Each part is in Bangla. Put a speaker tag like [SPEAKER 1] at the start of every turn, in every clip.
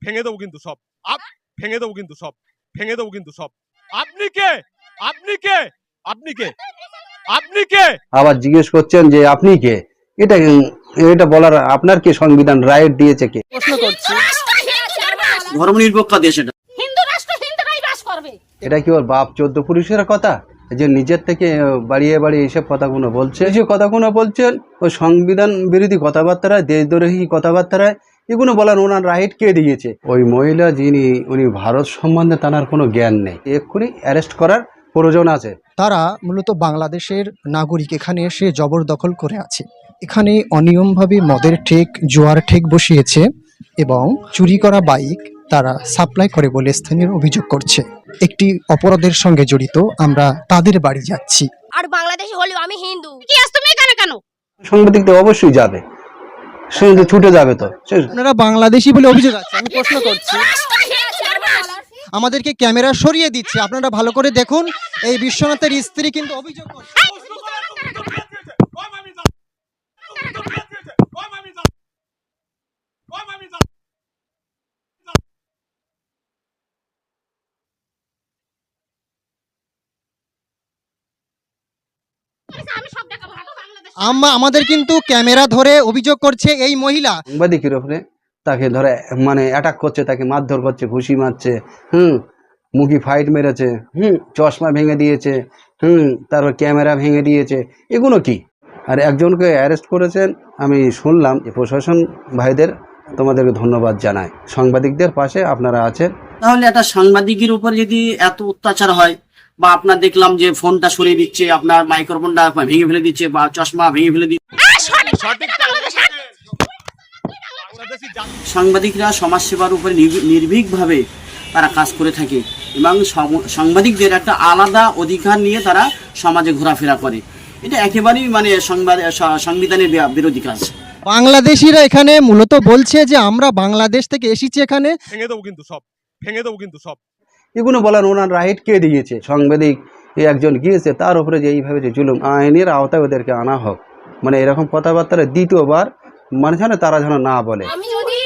[SPEAKER 1] ভেঙে দেবো কিন্তু সব ভেঙে দেবো কিন্তু সব ভেঙে দেবো কিন্তু সব। আপনি কে? আপনি কে? আপনি কে? আপনি কে?
[SPEAKER 2] আবার জিজ্ঞেস করছেন যে আপনি কে? এটা এটা বলার আপনার কি সংবিধান রাইট দিয়েছে কে?
[SPEAKER 3] প্রশ্ন করছি,
[SPEAKER 4] ধর্মনিরপেক্ষ দেশ এটা।
[SPEAKER 5] হিন্দু রাষ্ট্র হিন্দুরাই বাস করবে।
[SPEAKER 2] এটা কি ওর বাপ 14 পুরুষের কথা যে নিজের থেকে বাড়িয়ে বাড়িয়ে এইসব কথাগুলো বলছে? এই যে কথাগুলো বলছেন ওই সংবিধান বিরোধী কথাবার্তায়, দেশদ্রোহী কথাবার্তায়, এগুলো বলার ওনার রাইট কে দিয়েছে? ওই মহিলা যিনি, উনি ভারত সম্বন্ধে তার কোনো জ্ঞান নেই, এক্ষুনি অ্যারেস্ট করার প্রয়োজন আছে।
[SPEAKER 3] তারা মূলত বাংলাদেশের নাগরিক, এখানে এসে জবরদখল করে আছে। এখানে অনিয়মভাবে মদের ঠেক, জুয়ার ঠেক বসিয়েছে এবং চুরি করা বাইক তারা সাপ্লাই করে বলে স্থানীয় অভিযোগ করছে। একটি অপরাধের সঙ্গে জড়িত, আমরা তাদের বাড়ি যাচ্ছি।
[SPEAKER 5] আর বাংলাদেশি হলেও আমি হিন্দু। কি আস তুমি এখানে কেন?
[SPEAKER 2] সাংবাদিক তো অবশ্যই যাবে, সে তো ছুটে যাবে। তো
[SPEAKER 3] আপনারা বাংলাদেশি বলে অভিযোগ আছে। আমি প্রশ্ন করছি, আমাদেরকে ক্যামেরা সরিয়ে দিচ্ছে, আপনারা ভালো করে দেখুন। এই বিশ্বনাথের স্ত্রী কিন্তু অভিযোগ করছে। আমাদের কিন্তু ক্যামেরা ধরে অভিযোগ করছে এই মহিলা।
[SPEAKER 2] সাংবাদিকের উপরে তাকে ধরে মানে অ্যাটাক করছে, তাকে মারধর করছে, ঘুষি মারছে, মুখি ফাইট মেরেছে, চশমা ভেঙে দিয়েছে, তারপর ক্যামেরা ভেঙে দিয়েছে। এগুলো কি? আর একজনকে অ্যারেস্ট করেছেন আমি শুনলাম। প্রশাসন ভাইদের তোমাদেরকে ধন্যবাদ জানাই, সাংবাদিকদের পাশে আপনারা আছেন।
[SPEAKER 4] তাহলে একটা সাংবাদিকের উপর যদি এত অত্যাচার হয়, বা আপনার দেখলাম যে ফোনটা সরিয়ে দিচ্ছে, আপনার মাইক্রোফোনটা ভেঙে ফেলে দিচ্ছে, বা চশমা ভেঙে ফেলে দিচ্ছে, সাংবাদিকরা সমাজসেবার উপরে নির্ভীকভাবে তারা কাজ করে থাকে এবং সাংবাদিকদের একটা আলাদা অধিকার নিয়ে তারা সমাজে ঘোরাফেরা করে। এটা একেবারেই মানে সংবিধানের বিরোধী কাজ।
[SPEAKER 3] বাংলাদেশিরা এখানে মূলত বলছে যে আমরা বাংলাদেশ থেকে এসেছি, এখানে
[SPEAKER 1] ভেঙে দেবো কিন্তু সব ভেঙে দেবো কিন্তু সব।
[SPEAKER 2] এগুলো বলার ওনার রাইট কে দিয়েছে? সাংবাদিক একজন গিয়েছে, তার উপরে যে এইভাবে যে জুলুম, আইনের আওতায় ওদেরকে আনা হোক। মানে এরকম কথাবার্তা দ্বিতীয়বার মানে যেন তারা যেন না বলে।
[SPEAKER 5] আমি যদি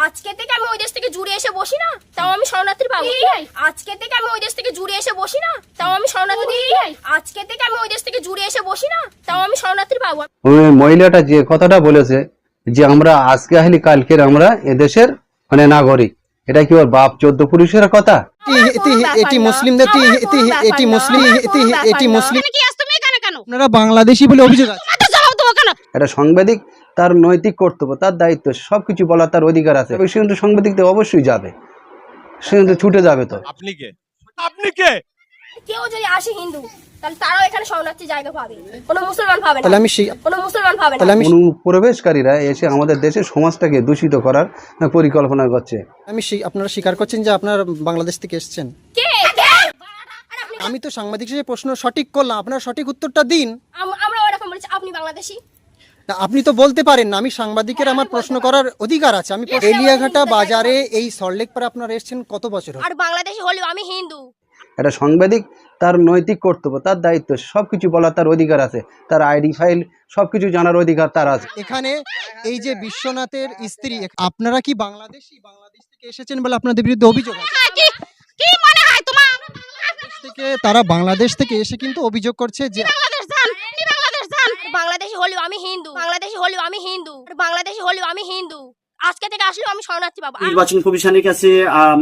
[SPEAKER 5] আজকে থেকে আমি ওই দেশ থেকে জুড়ে এসে বসি না, তাও আমি শরণার্থী পাবো। আজকে থেকে আমি ওই দেশ থেকে জুড়ে এসে বসি না, তাও আমি শরণার্থী। আজকে থেকে আমি ওই দেশ থেকে জুড়ে এসে বসি না, তাও আমি শরণার্থী পাবো।
[SPEAKER 2] ওই মহিলাটা যে কথাটা বলেছে যে আমরা আজকে আসলে কালকের আমরা এদেশের মানে নাগরিক, এটা কি ওর বাপ 14 পুরুষের কথা?
[SPEAKER 3] এটি মুসলিমদের, এটি মুসলিম।
[SPEAKER 5] কি আস তুমি এখানে কেন?
[SPEAKER 3] আপনারা বাংলাদেশি বলে অভিযোগ আছে।
[SPEAKER 5] জবাব দেবো কেন?
[SPEAKER 2] এটা সাংবাদিক, তার নৈতিক কর্তব্য, তার দায়িত্ব, সবকিছু বলার তার অধিকার আছে। সে কিন্তু সাংবাদিকদের অবশ্যই যাবে, সে কিন্তু ছুটে যাবে। তো
[SPEAKER 1] আপনি কে? আপনি কে?
[SPEAKER 5] কেউ যদি আসে হিন্দু, তাহলে তারাও এখানে শরণার্থী জায়গা পাবে, কোনো মুসলমান পাবে না।
[SPEAKER 3] তাহলে আমি
[SPEAKER 5] কোনো মুসলমান পাবে না।
[SPEAKER 2] অনুপ্রবেশকারীরা এসে আমাদের দেশের সমাজটাকে দূষিত করার পরিকল্পনা করছে।
[SPEAKER 3] আপনারা স্বীকার করছেন যে আপনারা বাংলাদেশ থেকে এসেছেন?
[SPEAKER 5] কে?
[SPEAKER 3] আমি তো সাংবাদিক হিসেবে প্রশ্ন সঠিক করলাম, আপনারা সঠিক উত্তরটা দিন।
[SPEAKER 5] আমরা ওরকম বলেছি আপনি বাংলাদেশি।
[SPEAKER 3] না, আপনি তো বলতে পারেন না। আমি সাংবাদিকের আমার প্রশ্ন করার অধিকার আছে। আমি এলিয়াঘাটা বাজারে এই সল্টলেকপাড়া আপনারা এসেছেন কত বছর?
[SPEAKER 5] আর বাংলাদেশি হলেও আমি হিন্দু।
[SPEAKER 2] এটা সাংবাদিক, তার নৈতিক কর্তব্য, তার দায়িত্ব, সবকিছু বলার তার অধিকার আছে, তার আইডি ফাইল সবকিছু জানার অধিকার তার আছে।
[SPEAKER 3] এখানে এই যে বিশ্বনাথের স্ত্রী, আপনারা কি বাংলাদেশ থেকে এসেছেন বলে আপনাদের বিরুদ্ধে অভিযোগ আছে?
[SPEAKER 5] কি মনে হয় তোমার?
[SPEAKER 3] তারা বাংলাদেশ থেকে এসে কিন্তু অভিযোগ করছে যে
[SPEAKER 5] বাংলাদেশি হলেও আমি হিন্দু। বাংলাদেশি হলেও আমি হিন্দু। বাংলাদেশি হলেও আমি হিন্দু। আজকে থেকে আসলেও আমি শরণার্থী পাবো।
[SPEAKER 4] নির্বাচন কমিশনের কাছে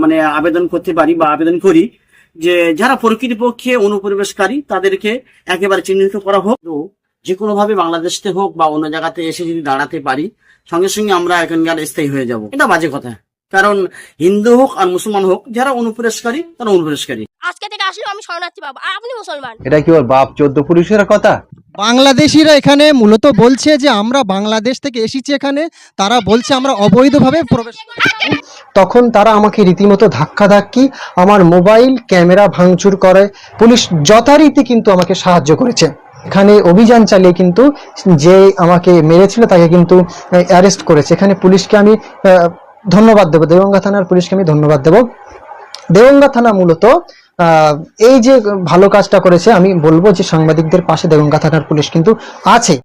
[SPEAKER 4] মানে আবেদন করতে পারি বা আবেদন করি যে যারা প্রকৃতপক্ষে অনুপ্রবেশকারী তাদেরকে একেবারে চিহ্নিত করা হোক। যে কোনো ভাবে বাংলাদেশতে হোক বা অন্য জায়গাতে এসে যদি দাঁড়াতে পারি, সঙ্গে সঙ্গে আমরা এখানকার স্থায়ী হয়ে যাব। এটা বাজে কথা, কারণ হিন্দু হোক আর মুসলমান হোক, যারা অনুপ্রবেশকারী তারা অনুপ্রবেশকারী।
[SPEAKER 5] আজকে থেকে আসলেও আমি শরণার্থী পাবো। আর আপনি মুসলমান।
[SPEAKER 2] এটা কি ওর বাপ 14 পুরুষের কথা?
[SPEAKER 3] বাংলাদেশিরা এখানে মূলত বলছে যে আমরা বাংলাদেশ থেকে এসেছি, এখানে তারা বলছে আমরা অবৈধভাবে প্রবেশ। তখন তারা আমাকে রীতিমতো ধাক্কাধাক্কি, আমার মোবাইল ক্যামেরা ভাঙচুর করে। পুলিশ যথারীতি কিন্তু আমাকে সাহায্য করেছে। এখানে অভিযান চালিয়ে কিন্তু যে আমাকে মেরেছিল তাকে কিন্তু অ্যারেস্ট করেছে। এখানে পুলিশকে আমি ধন্যবাদ দেবো, দেওঙ্গা থানার পুলিশকে আমি ধন্যবাদ দেবো। দেওঙ্গা থানা মূলত এই যে ভালো কাজটা করেছে, আমি বলবো যে সাংবাদিকদের পাশে দেওঙ্গা থানার পুলিশ কিন্তু আছে।